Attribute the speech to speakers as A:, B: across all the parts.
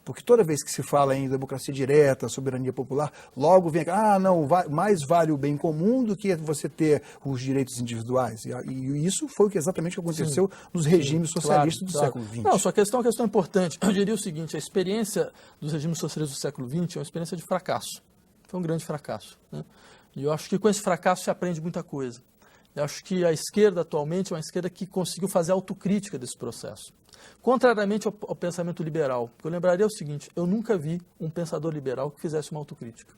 A: Porque toda vez que se fala em democracia direta, soberania popular, logo vem, não, mais vale o bem comum do que você ter os direitos individuais. E isso foi exatamente o que aconteceu nos regimes socialistas do século XX.
B: Não, sua questão é uma questão importante. Eu diria o seguinte, a experiência dos regimes socialistas do século XX é uma experiência de fracasso. Foi um grande fracasso, né? E eu acho que com esse fracasso se aprende muita coisa. Eu acho que a esquerda atualmente é uma esquerda que conseguiu fazer autocrítica desse processo. Contrariamente ao pensamento liberal, eu lembraria o seguinte, eu nunca vi um pensador liberal que fizesse uma autocrítica.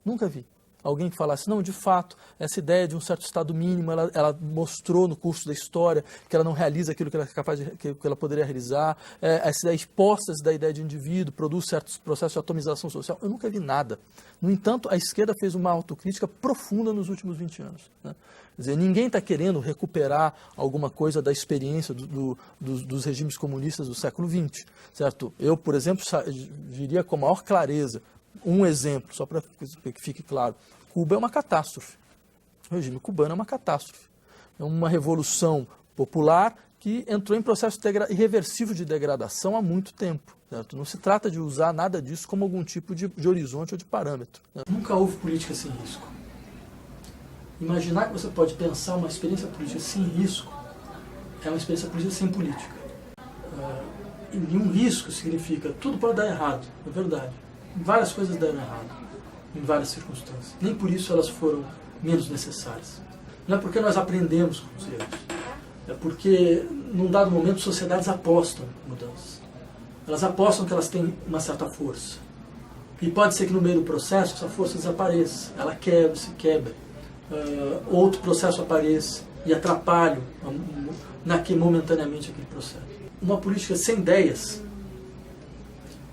B: Nunca vi. Alguém que falasse, não, de fato, essa ideia de um certo estado mínimo, ela mostrou no curso da história que ela não realiza aquilo que ela é capaz que ela poderia realizar, essa ideia expostas da ideia de indivíduo, produz certos processos de atomização social. Eu nunca vi nada. No entanto, a esquerda fez uma autocrítica profunda nos últimos 20 anos, né? Quer dizer, ninguém está querendo recuperar alguma coisa da experiência dos regimes comunistas do século XX, certo? Eu, por exemplo, diria com a maior clareza, um exemplo, só para que fique claro, Cuba é uma catástrofe. O regime cubano é uma catástrofe. É uma revolução popular que entrou em processo irreversível de degradação há muito tempo. Certo? Não se trata de usar nada disso como algum tipo de horizonte ou de parâmetro. Né? Nunca houve política sem risco. Imaginar que você pode pensar uma experiência política sem risco é uma experiência política sem política. E nenhum risco significa tudo pode dar errado, é verdade. Várias coisas deram errado, em várias circunstâncias. Nem por isso elas foram menos necessárias. Não é porque nós aprendemos com os erros. É porque, num dado momento, sociedades apostam em mudanças. Elas apostam que elas têm uma certa força. E pode ser que no meio do processo essa força desapareça. Ela se quebra. Outro processo apareça e atrapalhe momentaneamente aquele processo. Uma política sem ideias,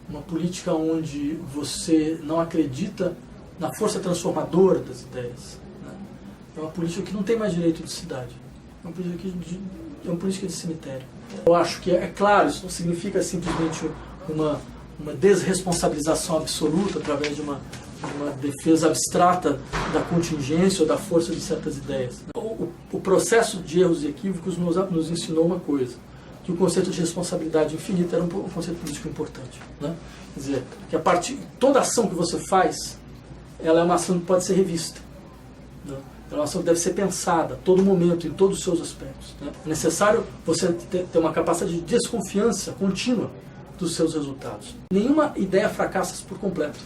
B: uma política onde você não acredita na força transformadora das ideias, né? É uma política que não tem mais direito de cidade. É uma política de cemitério. Eu acho que, é claro, isso não significa simplesmente uma desresponsabilização absoluta através de uma defesa abstrata da contingência ou da força de certas ideias. O processo de erros e equívocos nos ensinou uma coisa, que o conceito de responsabilidade infinita era um conceito político importante, né? Quer dizer, que toda ação que você faz, ela é uma ação que pode ser revista, né? É uma ação que deve ser pensada a todo momento, em todos os seus aspectos, né? É necessário você ter uma capacidade de desconfiança contínua dos seus resultados. Nenhuma ideia fracassa por completo.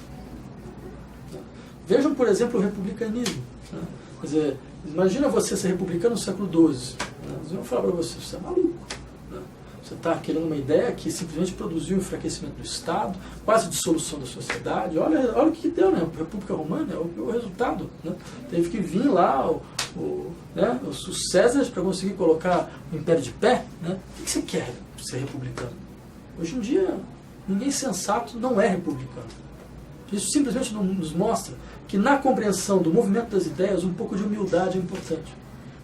B: Vejam, por exemplo, o republicanismo, né? Quer dizer, imagina você ser republicano no século XII. Né? Eles vão falar para você é maluco. Né? Você está querendo uma ideia que simplesmente produziu um enfraquecimento do Estado, quase dissolução da sociedade. Olha o que deu, né? A República Romana é o resultado. Né? Teve que vir lá os Césares para conseguir colocar o Império de pé. Né? O que você quer ser republicano? Hoje em dia, ninguém sensato não é republicano. Isso simplesmente nos mostra que na compreensão do movimento das ideias, um pouco de humildade é importante.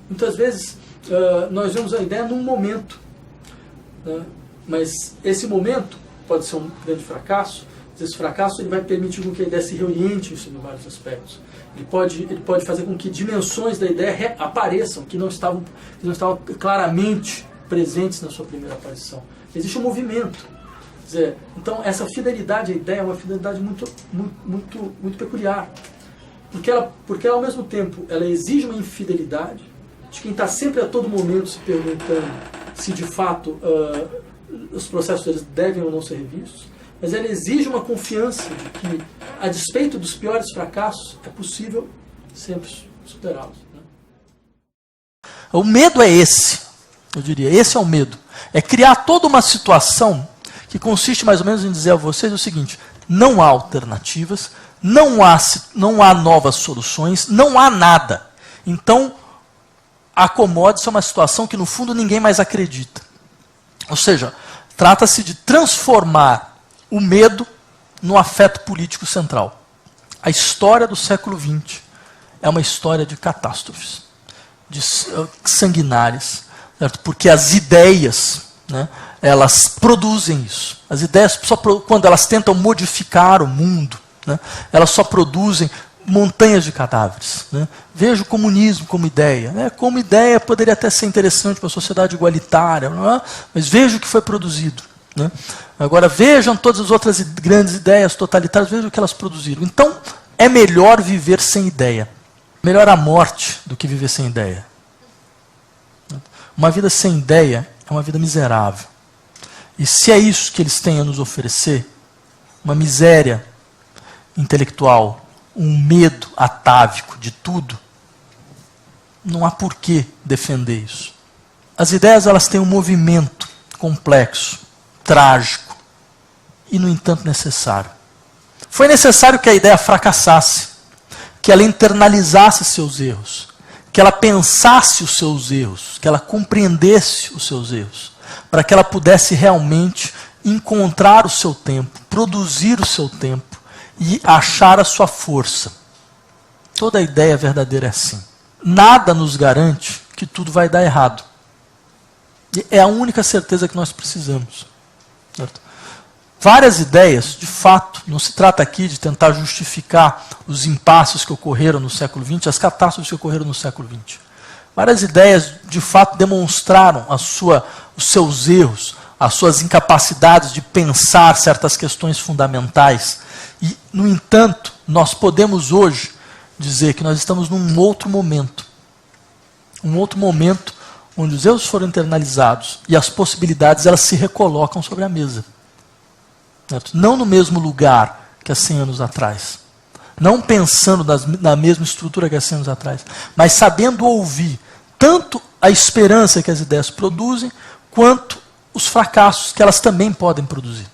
B: Muitas vezes nós vemos a ideia num momento, né? Mas esse momento pode ser um grande fracasso. Esse fracasso ele vai permitir com que a ideia se reoriente em vários aspectos. Ele pode fazer com que dimensões da ideia apareçam que não estavam claramente presentes na sua primeira aparição. Existe um movimento. Então, essa fidelidade à ideia é uma fidelidade muito peculiar. Porque ela, ao mesmo tempo, ela exige uma infidelidade de quem está sempre a todo momento se perguntando se, de fato, os processos deles devem ou não ser revistos. Mas ela exige uma confiança de que, a despeito dos piores fracassos, é possível sempre superá-los. Né?
C: O medo é esse, eu diria. Esse é o medo. É criar toda uma situação que consiste mais ou menos em dizer a vocês o seguinte: não há alternativas, não há novas soluções, não há nada. Então, acomode-se a uma situação que no fundo ninguém mais acredita. Ou seja, trata-se de transformar o medo no afeto político central. A história do século XX é uma história de catástrofes, sanguinárias, certo? Porque as ideias, né, elas produzem isso. As ideias, quando elas tentam modificar o mundo, né, elas só produzem montanhas de cadáveres. Né? Veja o comunismo como ideia. Né? Como ideia poderia até ser interessante para a sociedade igualitária, não é? Mas veja o que foi produzido. né? Agora vejam todas as outras grandes ideias totalitárias, vejam o que elas produziram. Então, é melhor viver sem ideia. Melhor a morte do que viver sem ideia. Uma vida sem ideia é uma vida miserável. E se é isso que eles têm a nos oferecer, uma miséria intelectual, um medo atávico de tudo, não há por que defender isso. As ideias, elas têm um movimento complexo, trágico e, no entanto, necessário. Foi necessário que a ideia fracassasse, que ela internalizasse seus erros, que ela pensasse os seus erros, que ela compreendesse os seus erros, para que ela pudesse realmente encontrar o seu tempo, produzir o seu tempo e achar a sua força. Toda ideia verdadeira é assim. Nada nos garante que tudo vai dar errado. E é a única certeza que nós precisamos. Certo? Várias ideias, de fato, não se trata aqui de tentar justificar os impasses que ocorreram no século XX, as catástrofes que ocorreram no século XX. Várias ideias, de fato, demonstraram os seus erros, as suas incapacidades de pensar certas questões fundamentais. E, no entanto, nós podemos hoje dizer que nós estamos num outro momento. Um outro momento onde os erros foram internalizados e as possibilidades, elas se recolocam sobre a mesa. Certo? Não no mesmo lugar que há 100 anos atrás. Não pensando na mesma estrutura que há 100 anos atrás. Mas sabendo ouvir tanto a esperança que as ideias produzem, quanto os fracassos que elas também podem produzir.